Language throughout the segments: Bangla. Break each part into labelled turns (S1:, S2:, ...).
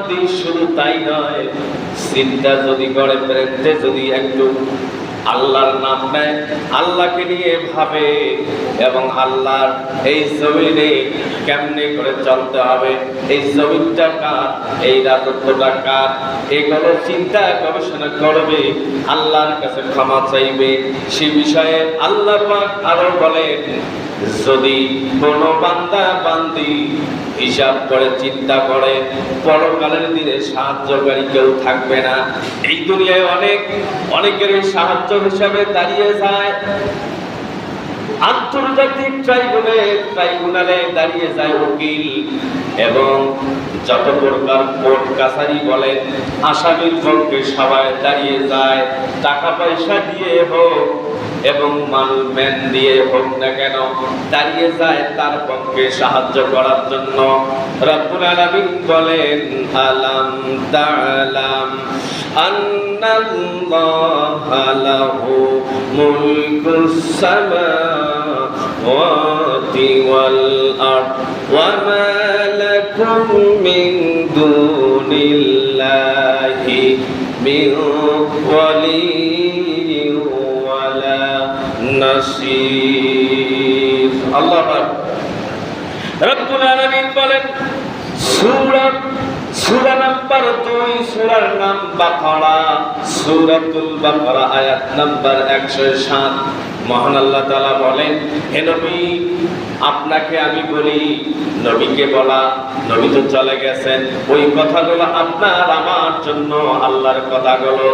S1: বান্দি, শুধু তাই নয়, চিন্তা যদি করে প্রেমতে যদি একটু আল্লাহর নাম নেয়, আল্লাহকে নিয়ে ভাবে, এবং আল্লাহর এই জমিনে কেমনে করে চলতে হবে, এই জমিনটা কার, এই রাজত্বটা কার, এগুলো চিন্তা গবেষণা করবে, আল্লাহর কাছে ক্ষমা চাইবে। সে বিষয়ে আল্লাহ পাক আরো বলেন, যদি কোনো বান্দা বান্দি হিসাব করে চিন্তা করে, পরকালের দিনে সাহায্যকারী কেউ থাকবে না। এই দুনিয়ায় অনেকের সাহায্য হিসাবে দাঁড়িয়ে যায়, আন্তর্জাতিক ট্রাইব্যুনালে দাঁড়িয়ে যায় উকিল, এবং যত প্রকার কোর্ট কাছারি বলেন, আসামির পক্ষে সবাই দাঁড়িয়ে যায়, টাকা পয়সা দিয়ে হোক এবং মালম্যান দিয়ে হোক না কেন, দাঁড়িয়ে যায় তার পক্ষে সাহায্য করার জন্য। রব্বুল আলামিন বলেন, আলাম তা'লাম আন্নাল্লাহা লাহু মুলকুস সামাওয়াতি ওয়াল আরদ ওয়া মা লাকুম মিন দুনিল্লাহি মিন ওয়ালিয়্যিন ওয়ালা নাসীর। আল্লাহ রব্বুল আলামিন বলেন, সূরা নাম্বার 2, সূরার নাম বাকারা, সূরাতুল বাকারা, আয়াত নাম্বার 107। মহান আল্লাহ তাআলা বলেন, হে নবী, আপনাকে আমি বলি, নবীকে বলা, নবী তো চলে গেছেন, ওই কথাগুলো আপনার আমার জন্য, আল্লাহর কথাগুলো।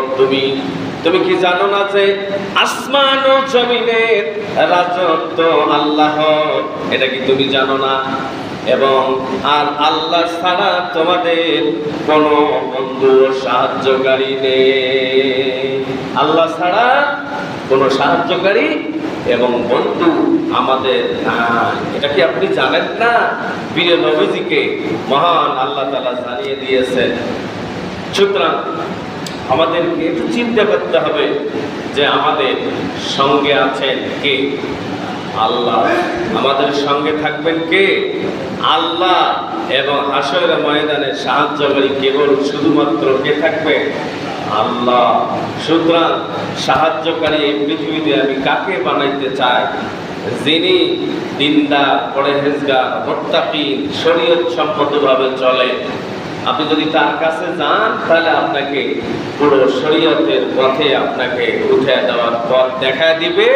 S1: তুমি কি জানো না যে আসমান ও জমিনের রাজত্ব আল্লাহ? এটা কি তুমি জানো না? এবং আর আল্লাহ ছাড়া তোমাদের কোনো বন্ধু সাহায্যকারী নেই। আল্লাহ ছাড়া কোনো সাহায্যকারী এবং বন্ধু আমাদের নাই। এটা কি আপনি জানেন না? প্রিয় নবীজিকে মহান আল্লাহ তাআলা জানিয়ে দিয়েছেন। সুতরাং আমাদেরকে একটু চিন্তা করতে হবে যে আমাদের সঙ্গে আছেন কে? আল্লাহ। আমাদের সঙ্গে থাকবেন কে? আল্লাহ। এবং হাশরের ময়দানে সাহায্যকারী কেবল শুধুমাত্র কে থাকবে? আল্লাহ। সুতরাং সাহায্যকারী এই পৃথিবীতে আমি কাকে বানাইতে চাই? যিনি দিনদার, পরহেজগার, মুত্তাকি, শরীয়ত সম্মতভাবে চলে। আপনি যদি তার কাছে যান, তাহলে আপনাকে পুরো শরীয়তের পথে আপনাকে উঠে দেওয়ার পথ দেখা দিবে,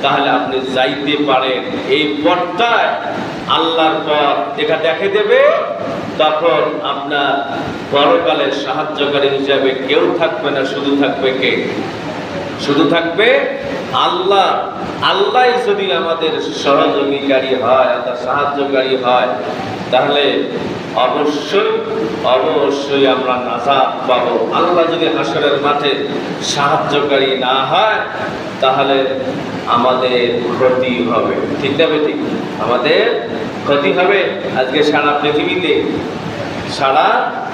S1: তাহলে আপনি যাইতে পারেন। এই পথটায় আল্লাহর পথ এটা দেখে দেবে, তখন আপনার পরকালের সাহায্যকারী হিসাবে কেউ থাকবে না, শুধু থাকবে কে? শুধু থাকবে আল্লাহ। আল্লাহ যদি আমাদের সহযোগীকারী হয়, অর্থাৎ সাহায্যকারী হয়, তাহলে অবশ্যই আমরা নাজাত পাবো। আল্লাহ যদি হাশরের মাঠে সাহায্যকারী না হয়, তাহলে আমাদের ক্ষতি হবে। ঠিক না বেঠিক? আমাদের ক্ষতি হবে। আজকে সারা পৃথিবীতে, সারা